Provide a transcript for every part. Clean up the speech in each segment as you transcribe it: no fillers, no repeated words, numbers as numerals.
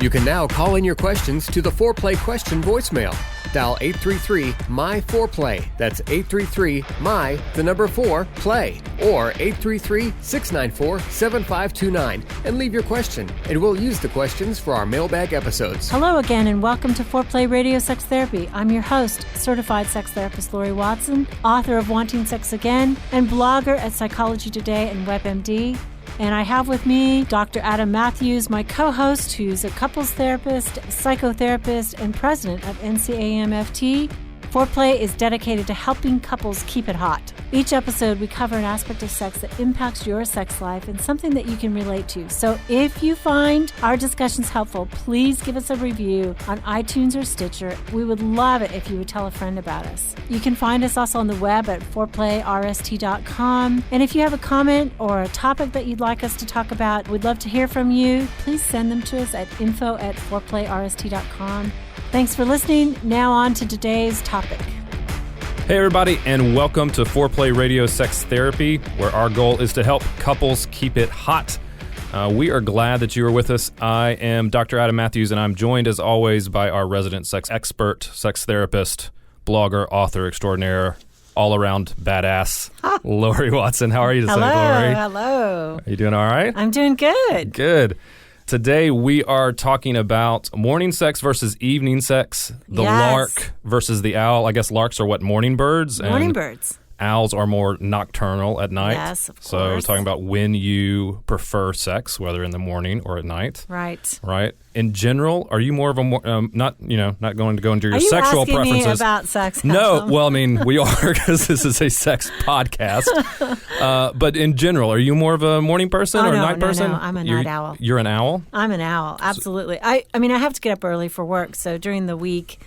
You can now call in your questions to the Foreplay question voicemail. Dial 833-MY-4PLAY. That's 833-MY-4-PLAY. Or 833-694-7529. And leave your question, and we'll use the questions for our mailbag episodes. Hello again, and welcome to Foreplay Radio Sex Therapy. I'm your host, certified sex therapist Lori Watson, author of Wanting Sex Again, and blogger at Psychology Today and WebMD. And I have with me Dr. Adam Matthews, my co-host, who's a couples therapist, psychotherapist, and president of NCAMFT. Foreplay is dedicated to helping couples keep it hot. Each episode, we cover an aspect of sex that impacts your sex life and something that you can relate to. So if you find our discussions helpful, please give us a review on iTunes or Stitcher. We would love it if you would tell a friend about us. You can find us also on the web at foreplayrst.com. And if you have a comment or a topic that you'd like us to talk about, we'd love to hear from you. Please send them to us at info@foreplayrst.com. Thanks for listening. Now on to today's topic. Hey everybody, and welcome to Foreplay Radio Sex Therapy, where our goal is to help couples keep it hot. We are glad that you are with us. I am Dr. Adam Matthews, and I'm joined as always by our resident sex expert, sex therapist, blogger, author extraordinaire, all-around badass, Lori Watson. How are you today, Lori? Hello. Are you doing all right? I'm doing good. Good. Today we are talking about morning sex versus evening sex, the lark versus the owl. I guess larks are what, morning birds? Morning birds. Owls are more nocturnal at night. Yes, of course. So we're talking about when you prefer sex, whether in the morning or at night. Right. Right. In general, are you more of a not going to go into your sexual preferences? Are you asking me about sex? No. Well, I mean, we are because this is a sex podcast. But in general, are you more of a morning person or a night person? No, I'm a night owl. You're an owl? I'm an owl, absolutely. I mean, I have to get up early for work, so during the week,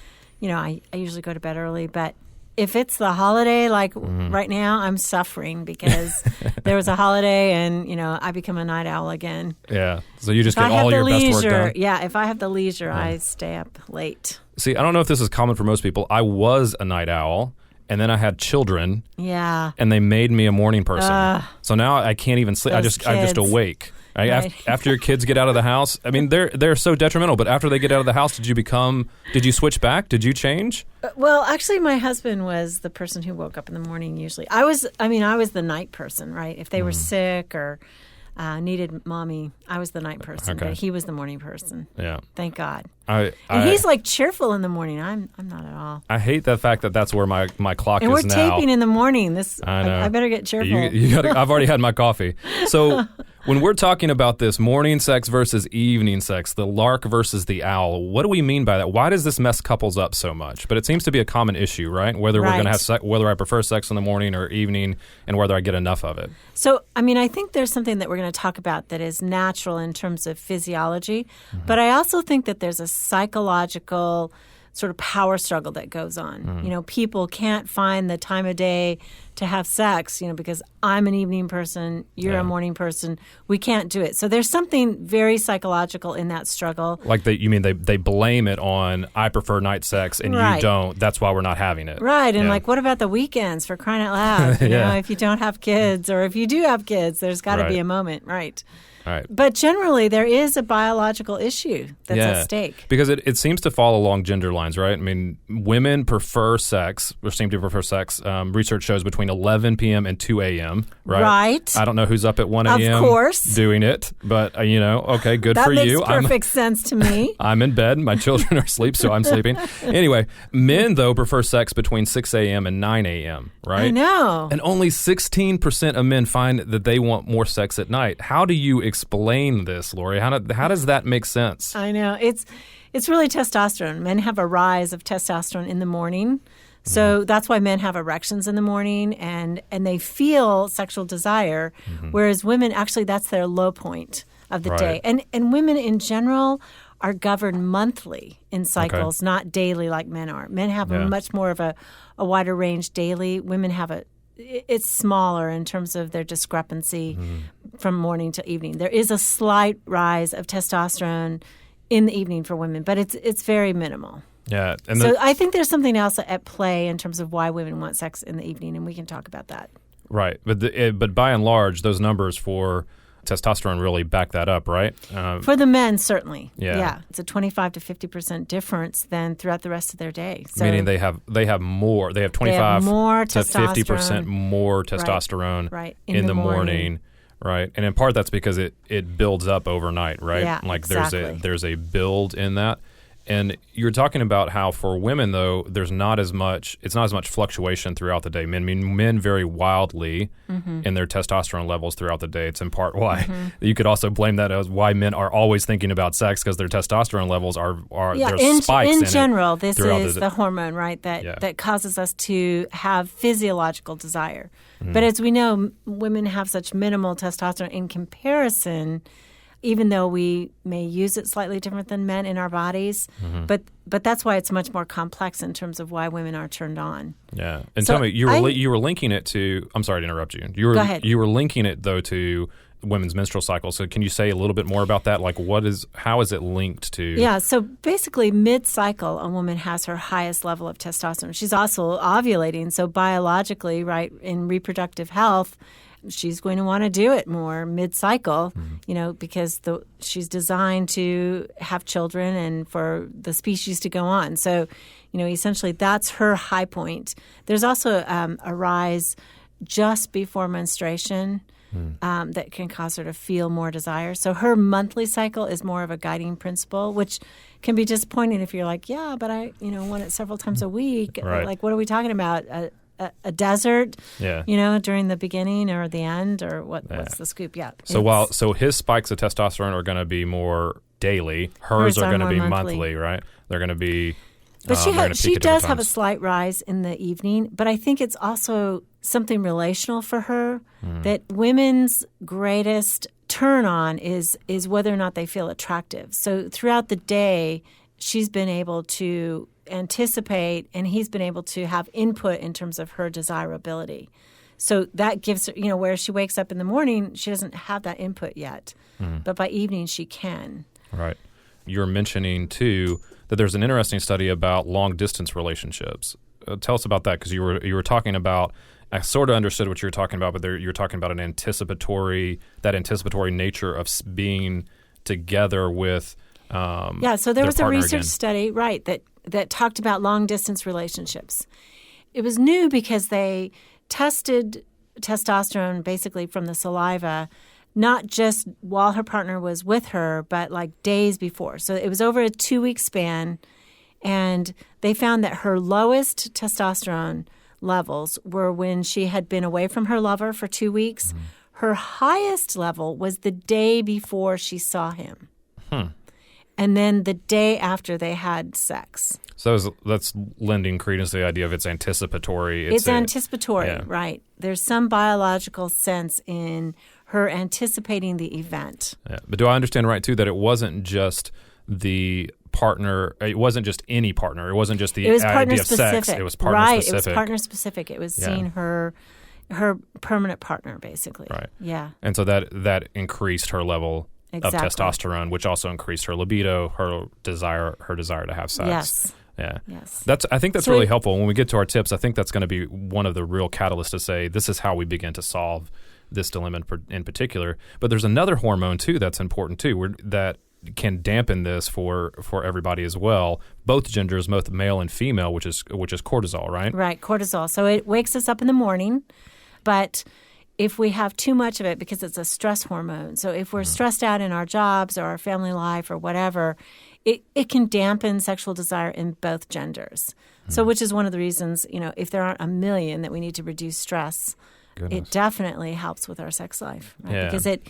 I usually go to bed early, but if it's the holiday, like right now, I'm suffering because there was a holiday and, I become a night owl again. Yeah. So you just get all your best work done. Yeah. If I have the leisure, I stay up late. See, I don't know if this is common for most people. I was a night owl, and then I had children. Yeah. And they made me a morning person. So now I can't even sleep. I'm just awake. Right? After your kids get out of the house, I mean, they're so detrimental. But after they get out of the house, did you switch back? Did you change? Well, actually, my husband was the person who woke up in the morning usually. I was the night person, right? If they were sick or needed mommy, I was the night person. Okay. But he was the morning person. Yeah. Thank God. And he's like cheerful in the morning. I'm not at all. I hate the fact that that's where my clock and is we're now. taping in the morning. I know. I better get cheerful. I've already had my coffee. So when we're talking about this morning sex versus evening sex, the lark versus the owl, what do we mean by that? Why does this mess couples up so much? But it seems to be a common issue, right? Whether we're going to have whether I prefer sex in the morning or evening, and whether I get enough of it. So, I mean, I think there's something that we're going to talk about that is natural in terms of physiology, but I also think that there's a psychological sort of power struggle that goes on. People can't find the time of day to have sex, because I'm an evening person, you're a morning person. We can't do it. So there's something very psychological in that struggle. Like you mean they blame it on I prefer night sex and you don't. That's why we're not having it. Right. And what about the weekends, for crying out loud? You know, if you don't have kids or if you do have kids, there's got to be a moment. Right. Right. But generally, there is a biological issue that's at stake. Because it seems to fall along gender lines, right? I mean, women prefer sex, or seem to prefer sex. Research shows between 11 p.m. and 2 a.m., right? Right. I don't know who's up at 1 a.m. Of course. doing it, but, okay, good for you. That makes perfect sense to me. I'm in bed. My children are asleep, so I'm sleeping. Anyway, men, though, prefer sex between 6 a.m. and 9 a.m., right? I know. And only 16% of men find that they want more sex at night. How do you explain this, Lori? How does that make sense? I know. It's really testosterone. Men have a rise of testosterone in the morning. So that's why men have erections in the morning and they feel sexual desire, whereas women, actually, that's their low point of the day. And women in general are governed monthly in cycles, not daily like men are. Men have much more of a wider range daily. Women have it's smaller in terms of their discrepancy from morning to evening. There is a slight rise of testosterone in the evening for women, but it's very minimal. Yeah. So I think there's something else at play in terms of why women want sex in the evening, and we can talk about that. Right. But by and large, those numbers for testosterone really back that up, right? For the men, certainly. Yeah. It's a 25 to 50% difference than throughout the rest of their day. So meaning they have 25 more to 50% more testosterone right. in the morning. Right. And in part that's because it builds up overnight, right? Yeah, like exactly. there's a build in that. And you're talking about how for women though, it's not as much fluctuation throughout the day. Men vary wildly in their testosterone levels throughout the day. It's in part why you could also blame that as why men are always thinking about sex, because their testosterone levels are there's spikes in general. This is the the hormone, right? That causes us to have physiological desire. But as we know, women have such minimal testosterone in comparison, even though we may use it slightly different than men in our bodies. But that's why it's much more complex in terms of why women are turned on. Yeah. And So tell me, you were linking it to, I'm sorry to interrupt you. Go ahead. You were linking it, though, to women's menstrual cycle. So can you say a little bit more about that? Like how is it linked to? Yeah, so basically mid-cycle, a woman has her highest level of testosterone. She's also ovulating, so biologically, right, in reproductive health, she's going to want to do it more mid-cycle, because she's designed to have children and for the species to go on. So, essentially that's her high point. There's also a rise just before menstruation that can cause her to feel more desire. So her monthly cycle is more of a guiding principle, which can be disappointing if you're like, yeah, but I, want it several times a week. Right. Like, what are we talking about? A desert, during the beginning or the end, or what's the scoop? Yeah. So his spikes of testosterone are going to be more daily. Hers are going to be monthly, right? They're going to be. But she does have a slight rise in the evening. But I think it's also something relational for her that women's greatest turn on is whether or not they feel attractive. So throughout the day, she's been able to anticipate, and he's been able to have input in terms of her desirability. So that gives her, where she wakes up in the morning, she doesn't have that input yet. But by evening, she can. Right. You're mentioning, too, that there's an interesting study about long-distance relationships. Tell us about that, because you were talking about, I sort of understood what you were talking about, but you're talking about that anticipatory nature of being together with so there was a research study, right, that talked about long-distance relationships. It was new because they tested testosterone basically from the saliva, not just while her partner was with her, but like days before. So it was over a 2-week span, and they found that her lowest testosterone levels were when she had been away from her lover for 2 weeks. Her highest level was the day before she saw him. And then the day after they had sex. So that's lending credence to the idea of it's anticipatory. It's anticipatory, right. There's some biological sense in her anticipating the event. Yeah. But do I understand right, too, that it wasn't just the partner, it wasn't just any partner, it wasn't just the idea of sex, it was partner specific. Right, it was partner specific. It was seeing her permanent partner, basically. Right. Yeah. And so that increased her level of testosterone, which also increased her libido, her desire to have sex. Yes. Yeah. Yes. I think that's really helpful. When we get to our tips, I think that's going to be one of the real catalysts to say this is how we begin to solve this dilemma in particular. But there's another hormone too that's important too, that can dampen this for everybody as well. Both genders, both male and female, which is cortisol, right? Right, cortisol. So it wakes us up in the morning, but if we have too much of it, because it's a stress hormone, so if we're stressed out in our jobs or our family life or whatever, it can dampen sexual desire in both genders. So which is one of the reasons, if there aren't a million that we need to reduce stress, it definitely helps with our sex life, right? Yeah. Because it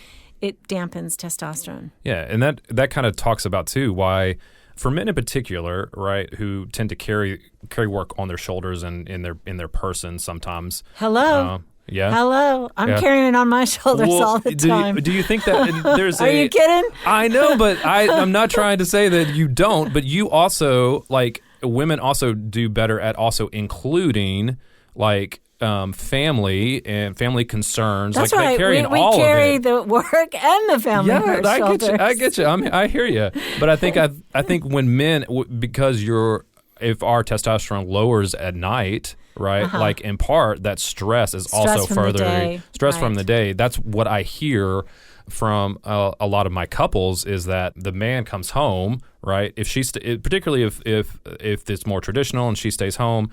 dampens testosterone. Yeah, and that kind of talks about, too, why for men in particular, right, who tend to carry work on their shoulders and in their person sometimes. Hello. Yeah. Hello. I'm carrying it on my shoulders all the time. Do you think that there's Are you kidding? I know, but I'm not trying to say that you don't, but you also, like, women also do better at also including, like, family and family concerns. That's like right. They carry we all carry of it. the work and the family on our shoulders. I get you. I hear you. But I think when men, because if our testosterone lowers at night, right? Like in part, that stress is also from further the day. stress from the day. That's what I hear from a lot of my couples is that the man comes home, right? If she's particularly if it's more traditional and she stays home,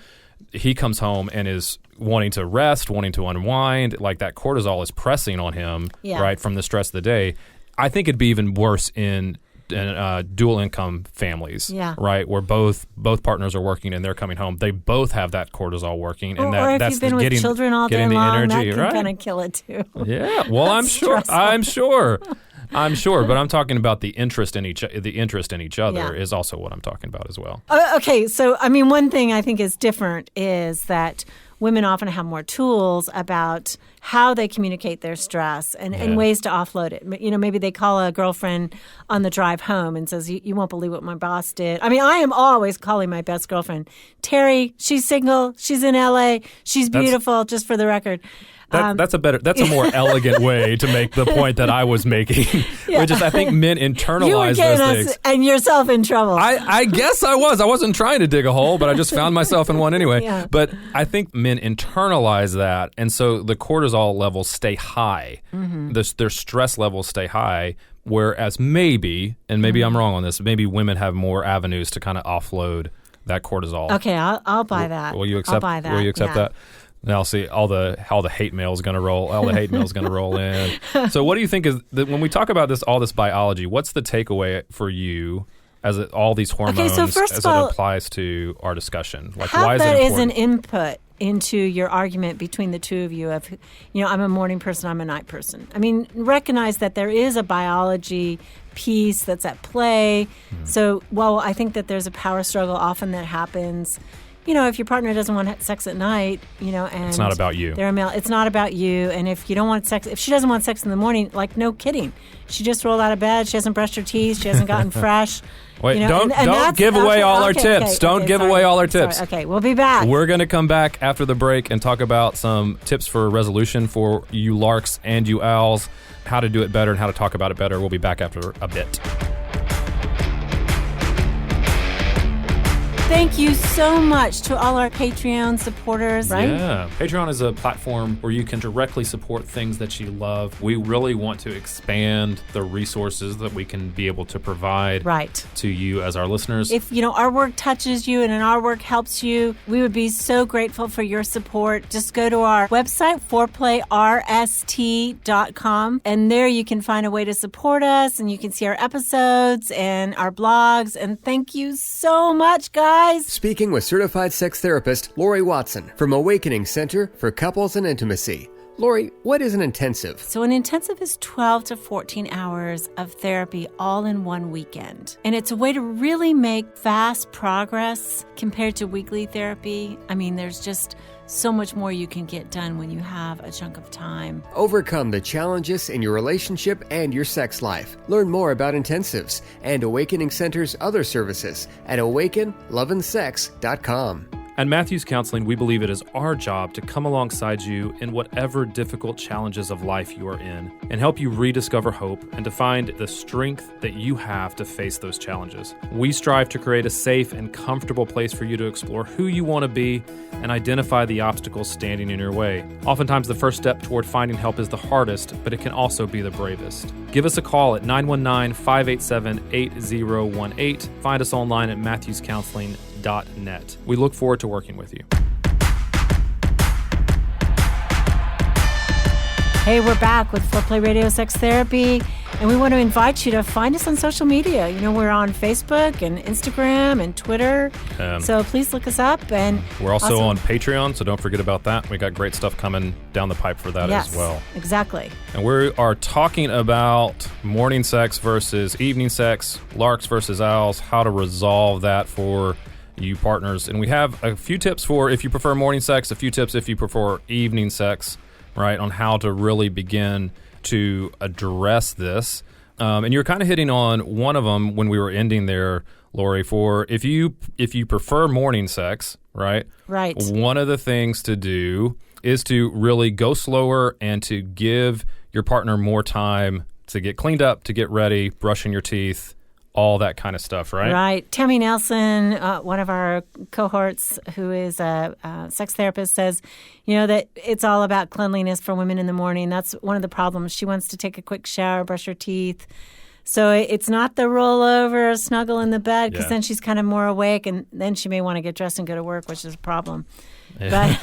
he comes home and is wanting to rest, wanting to unwind, like that cortisol is pressing on him, right, from the stress of the day. I think it'd be even worse in dual income families, right, where both partners are working and they're coming home. They both have that cortisol working, and or if that's you've been with children all day long, energy, that can right? kind of kill it too. Yeah, well, I'm sure, but I'm talking about the interest in each other is also what I'm talking about as well. Okay, so I mean, one thing I think is different is that women often have more tools about how they communicate their stress and ways to offload it. You know, maybe they call a girlfriend on the drive home and says, you won't believe what my boss did. I mean, I am always calling my best girlfriend, Terry. She's single. She's in L.A. She's beautiful, just for the record. That's a more elegant way to make the point that I was making, which is I think men internalize those things. And yourself in trouble. I guess I was. I wasn't trying to dig a hole, but I just found myself in one anyway. Yeah. But I think men internalize that, and so the cortisol levels stay high. Mm-hmm. Their stress levels stay high, whereas maybe I'm wrong on this, maybe women have more avenues to kind of offload that cortisol. Okay, I'll buy that. Will you accept? I'll buy that. Will you accept that? Now, see, all the hate mail is going to roll. All the hate mail is going to roll in. So, what do you think is when we talk about all this biology? What's the takeaway for you as all these hormones as it applies to our discussion? Like, why is it important? That is an input into your argument between the two of you. Of, I'm a morning person, I'm a night person. I mean, recognize that there is a biology piece that's at play. So, while I think that there's a power struggle often that happens. If your partner doesn't want sex at night, and it's not about you. They're a male. It's not about you. And if you don't want sex, if she doesn't want sex in the morning, like no kidding, she just rolled out of bed. She hasn't brushed her teeth. She hasn't gotten fresh. Wait, don't give away all our tips. Don't give away all our tips. Okay, we'll be back. We're going to come back after the break and talk about some tips for resolution for you larks and you owls, how to do it better and how to talk about it better. We'll be back after a bit. Thank you so much to all our Patreon supporters, right? Yeah. Patreon is a platform where you can directly support things that you love. We really want to expand the resources that we can be able to provide to you as our listeners. If, our work touches you and our work helps you, we would be so grateful for your support. Just go to our website, foreplayrst.com, and there you can find a way to support us, and you can see our episodes and our blogs, and thank you so much, guys. Speaking with certified sex therapist Lori Watson from Awakening Center for Couples and Intimacy. Lori, what is an intensive? So an intensive is 12 to 14 hours of therapy all in one weekend. And it's a way to really make fast progress compared to weekly therapy. I mean, there's just so much more you can get done when you have a chunk of time. Overcome the challenges in your relationship and your sex life. Learn more about intensives and Awakening Center's other services at awakenloveandsex.com. At Matthews Counseling, we believe it is our job to come alongside you in whatever difficult challenges of life you are in and help you rediscover hope and to find the strength that you have to face those challenges. We strive to create a safe and comfortable place for you to explore who you want to be and identify the obstacles standing in your way. Oftentimes, the first step toward finding help is the hardest, but it can also be the bravest. Give us a call at 919-587-8018. Find us online at matthewscounseling.net. We look forward to working with you. Hey, we're back with Foreplay Radio Sex Therapy, and we want to invite you to find us on social media. We're on Facebook and Instagram and Twitter, so please look us up. And we're also on Patreon, so don't forget about that. We got great stuff coming down the pipe for that as well. Exactly. And we are talking about morning sex versus evening sex, larks versus owls, how to resolve that for you partners. And we have a few tips for if you prefer morning sex, a few tips if you prefer evening sex, right, on how to really begin to address this. And you're kind of hitting on one of them when we were ending there, Lori, for if you prefer morning sex, right? Right. One of the things to do is to really go slower and to give your partner more time to get cleaned up, to get ready, brushing your teeth, all that kind of stuff, right? Right. Tammy Nelson, one of our cohorts who is a sex therapist, says, that it's all about cleanliness for women in the morning. That's one of the problems. She wants to take a quick shower, brush her teeth. So it's not the roll over, snuggle in the bed, because then she's kind of more awake, and then she may want to get dressed and go to work, which is a problem. But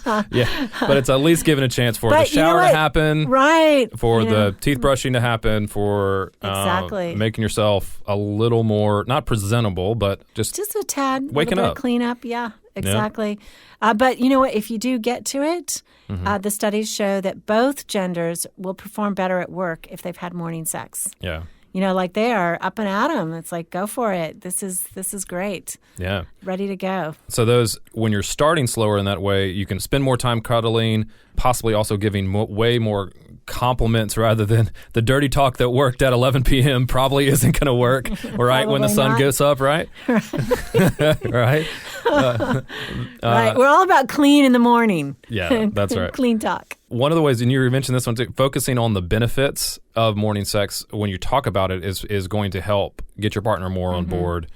but it's at least given a chance for the shower to happen, right? For the teeth brushing to happen, for making yourself a little more not presentable, but just a tad waking up, clean up. Yeah, exactly. Yeah. But you know what? If you do get to it, the studies show that both genders will perform better at work if they've had morning sex. Yeah. Like they are up and at 'em. It's like, go for it. This is great. Yeah. Ready to go. So when you're starting slower in that way, you can spend more time cuddling, possibly also giving way more compliments rather than the dirty talk that worked at 11 p.m. probably isn't going to work, right? When the sun gets up, right? Right? Right. We're all about clean in the morning. Yeah, that's right. Clean talk. One of the ways, and you mentioned this one too, focusing on the benefits of morning sex when you talk about it is going to help get your partner more on board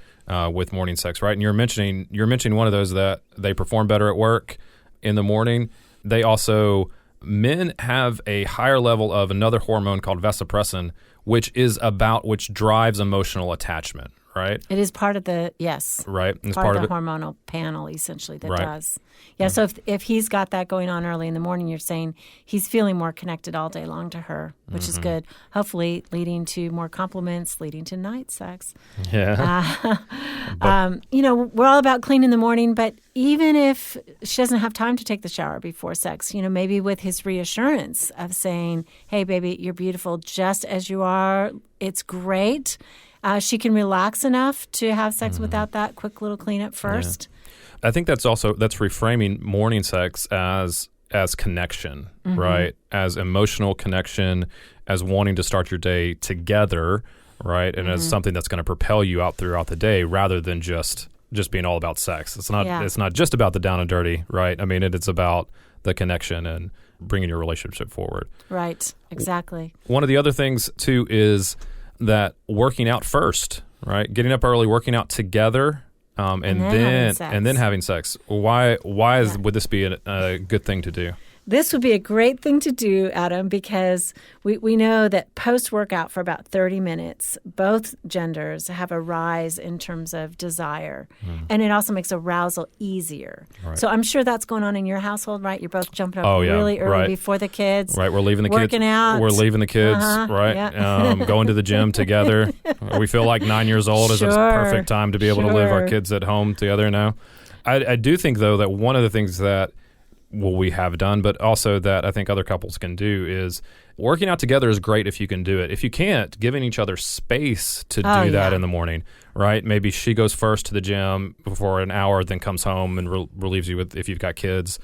with morning sex, right? And you're mentioning one of those that they perform better at work in the morning. They also, men have a higher level of another hormone called vasopressin, which drives emotional attachment, right? It is part of the, right? And it's part of the hormonal panel, essentially, that does. Yeah, so if he's got that going on early in the morning, you're saying he's feeling more connected all day long to her, which is good. Hopefully leading to more compliments, leading to night sex. Yeah. We're all about clean in the morning, but even if she doesn't have time to take the shower before sex, maybe with his reassurance of saying, hey, baby, you're beautiful just as you are. It's great. She can relax enough to have sex without that quick little cleanup first. Yeah. I think that's reframing morning sex as connection, right? As emotional connection, as wanting to start your day together, right? And as something that's going to propel you out throughout the day rather than just being all about sex. It's not just about the down and dirty, right? I mean, it's about the connection and bringing your relationship forward. Right, exactly. One of the other things too is that working out first, right? Getting up early, working out together, and then having sex. Why would this be a good thing to do? This would be a great thing to do, Adam, because we know that post-workout for about 30 minutes, both genders have a rise in terms of desire. And it also makes arousal easier. Right. So I'm sure that's going on in your household, right? You're both jumping up really early before the kids. Right, we're leaving the working kids. Out. We're leaving the kids, right? Yeah. Going to the gym together. We feel like 9 years old is a perfect time to be able to live our kids at home together now. I do think, though, that one of the things that we have done, but also that I think other couples can do is working out together is great if you can do it. If you can't, giving each other space to do that in the morning, right? Maybe she goes first to the gym for an hour, then comes home and relieves you with if you've got kids,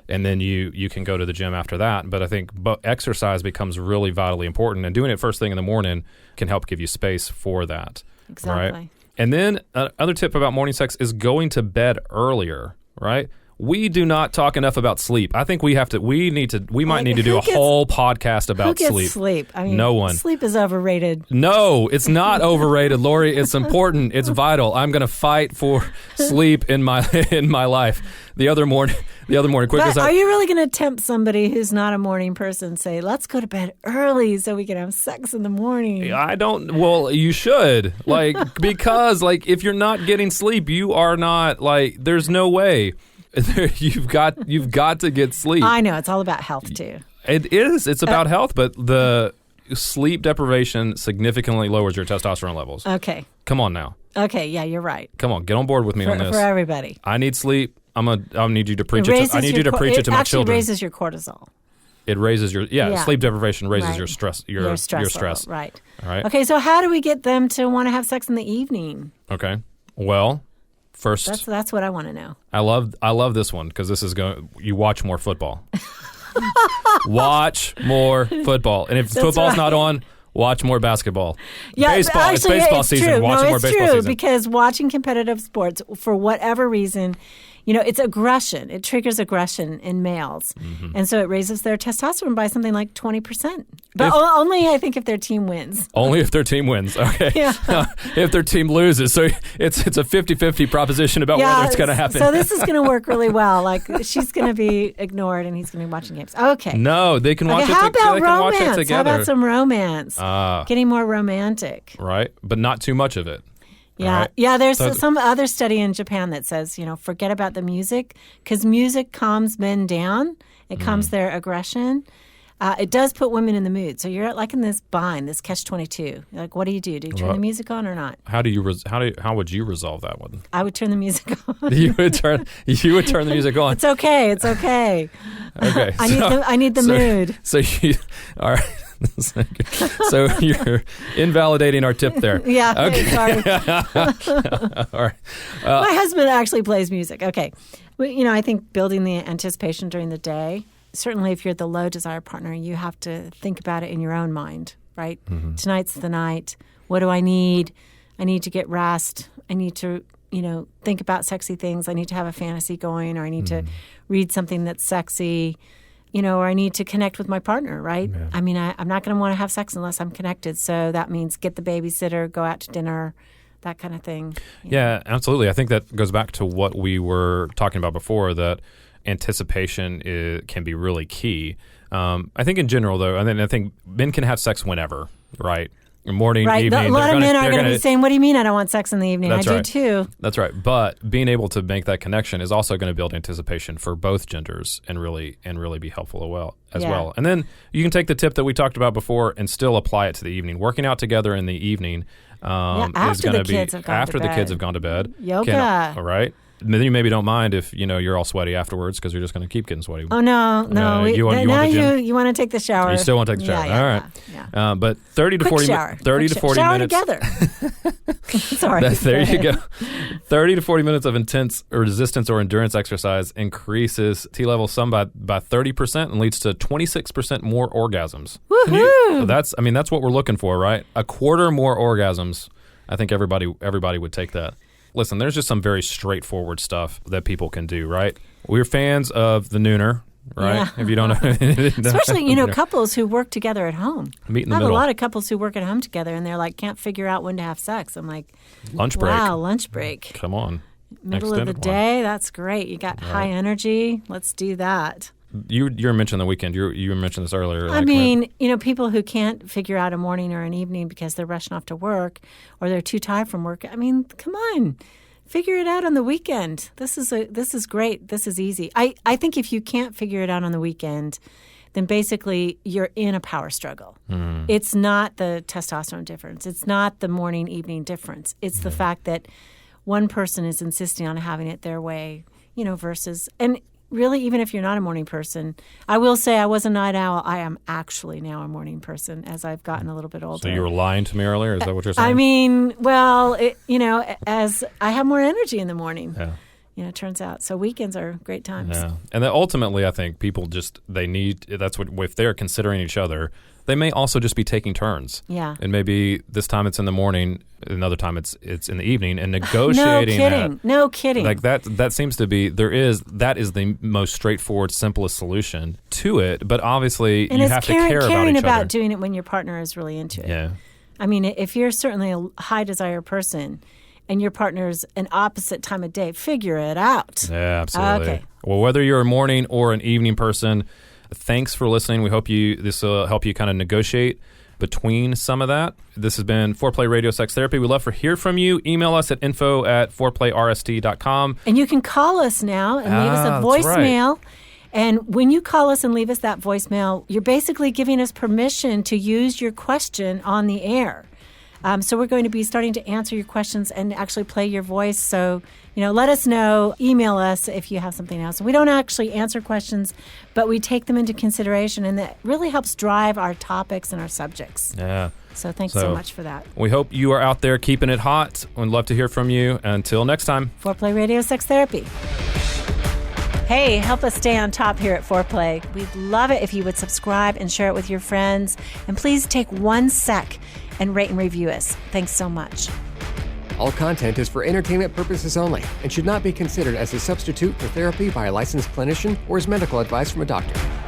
and then you can go to the gym after that. But I think exercise becomes really vitally important, and doing it first thing in the morning can help give you space for that. Exactly. Right? And then another tip about morning sex is going to bed earlier, right? We do not talk enough about sleep. I think we might need to do a whole podcast about sleep. Who gets sleep? I mean, no one. Sleep is overrated. No, it's not overrated, Lori. It's important. It's vital. I'm going to fight for sleep in my life. The other morning, quick. Are you really going to tempt somebody who's not a morning person? Say, let's go to bed early so we can have sex in the morning. I don't. Well, you should, because if you're not getting sleep, you are not there's no way. You've got to get sleep. I know, it's all about health too. It is. It's about health, but the sleep deprivation significantly lowers your testosterone levels. Okay. Come on now. Okay, yeah, you're right. Come on, get on board with me on this. For everybody. I need sleep. I'll need you to preach it. I need you to preach it to my children. It actually raises your cortisol. It raises your sleep deprivation raises your stress. Your stress. Level, right. All right. Okay, so how do we get them to want to have sex in the evening? Okay. Well, first, that's what I want to know. I love this one because this is you watch more football. Watch more football, and if football's not on, watch more basketball. Yeah, baseball. It's baseball season. True. Watch more baseball season. Because watching competitive sports, for whatever reason, it's aggression. It triggers aggression in males. And so it raises their testosterone by something like 20%. But only, I think, if their team wins. Only if their team wins. Okay. Yeah. If their team loses. So it's a 50-50 proposition about whether it's going to happen. So this is going to work really well. Like, she's going to be ignored and he's going to be watching games. Okay. No, they can watch it How about romance? Watch it together. How about some romance? Getting more romantic. Right. But not too much of it. Yeah. Right? Yeah, there's some other study in Japan that says, forget about the music, because music calms men down. It calms their aggression. It does put women in the mood. So you're like in this bind, this catch-22. Like, what do? Do you turn the music on or not? How would you resolve that one? I would turn the music on. You would turn the music on. It's okay. It's okay. Okay. I need the mood. So you, all right. So you're invalidating our tip there. Yeah. Okay. Sorry. All right. My husband actually plays music. Okay. Well, I think building the anticipation during the day. Certainly, if you're the low desire partner, you have to think about it in your own mind, right? Tonight's the night. What do I need? I need to get rest. I need to, think about sexy things. I need to have a fantasy going, or I need to read something that's sexy, or I need to connect with my partner, right? Yeah. I mean, I'm not going to want to have sex unless I'm connected. So that means get the babysitter, go out to dinner, that kind of thing. Yeah, absolutely. I think that goes back to what we were talking about before, that anticipation can be really key. I think in general, though, I think men can have sex whenever, right? Morning, right. evening. A lot of men are going to be saying, what do you mean I don't want sex in the evening? That's I right. do too. That's right. But being able to make that connection is also going to build anticipation for both genders and really be helpful as well. And then you can take the tip that we talked about before and still apply it to the evening. Working out together in the evening is going to be after the kids have gone to bed. Yoga. All right. Then you maybe don't mind if you're all sweaty afterwards because you're just going to keep getting sweaty. Oh no! You want to take the shower. You still want to take the shower. All right. Yeah. But 30 to 40 shower minutes. Together. Sorry. There you go. 30 to 40 minutes of intense resistance or endurance exercise increases T levels some by 30% and leads to 26% more orgasms. Woohoo! That's what we're looking for, right? A quarter more orgasms. I think everybody would take that. Listen, there's just some very straightforward stuff that people can do, right? We're fans of the nooner, right? Yeah. If you don't know. Especially, couples who work together at home. Meet in the middle. I have a lot of couples who work at home together, and they're like, can't figure out when to have sex. I'm like, lunch break. Wow, lunch break. Come on. Middle of the day, that's great. You got high energy. Let's do that. You were mentioning the weekend. You mentioned this earlier. People who can't figure out a morning or an evening because they're rushing off to work or they're too tired from work. I mean, come on. Figure it out on the weekend. This is great. This is easy. I think if you can't figure it out on the weekend, then basically you're in a power struggle. It's not the testosterone difference. It's not the morning-evening difference. It's the fact that one person is insisting on having it their way, versus – and really, even if you're not a morning person, I will say I was a night owl. I am actually now a morning person as I've gotten a little bit older. So you were lying to me earlier? Is that what you're saying? I mean, well, as I have more energy in the morning. Yeah. It turns out. So weekends are great times. Yeah. And then ultimately, I think people if they're considering each other, they may also just be taking turns. Yeah. And maybe this time it's in the morning, another time it's in the evening, and negotiating No kidding. Like that seems to be that is the most straightforward, simplest solution to it. But obviously you have to care about each other. Caring about doing it when your partner is really into it. Yeah. I mean, if you're certainly a high desire person and your partner's an opposite time of day, figure it out. Yeah, absolutely. Okay. Well, whether you're a morning or an evening person, thanks for listening. We hope this will help you kind of negotiate between some of that. This has been Foreplay Radio Sex Therapy. We'd love to hear from you. Email us at info@foreplayrst.com. And you can call us now and leave us a voicemail. Right. And when you call us and leave us that voicemail, you're basically giving us permission to use your question on the air. So we're going to be starting to answer your questions and actually play your voice. So, let us know. Email us if you have something else. We don't actually answer questions, but we take them into consideration, and that really helps drive our topics and our subjects. Yeah. So thanks so much for that. We hope you are out there keeping it hot. We'd love to hear from you. Until next time. Foreplay Radio Sex Therapy. Hey, help us stay on top here at Foreplay. We'd love it if you would subscribe and share it with your friends. And please take 1 sec and rate and review us. Thanks so much. All content is for entertainment purposes only and should not be considered as a substitute for therapy by a licensed clinician or as medical advice from a doctor.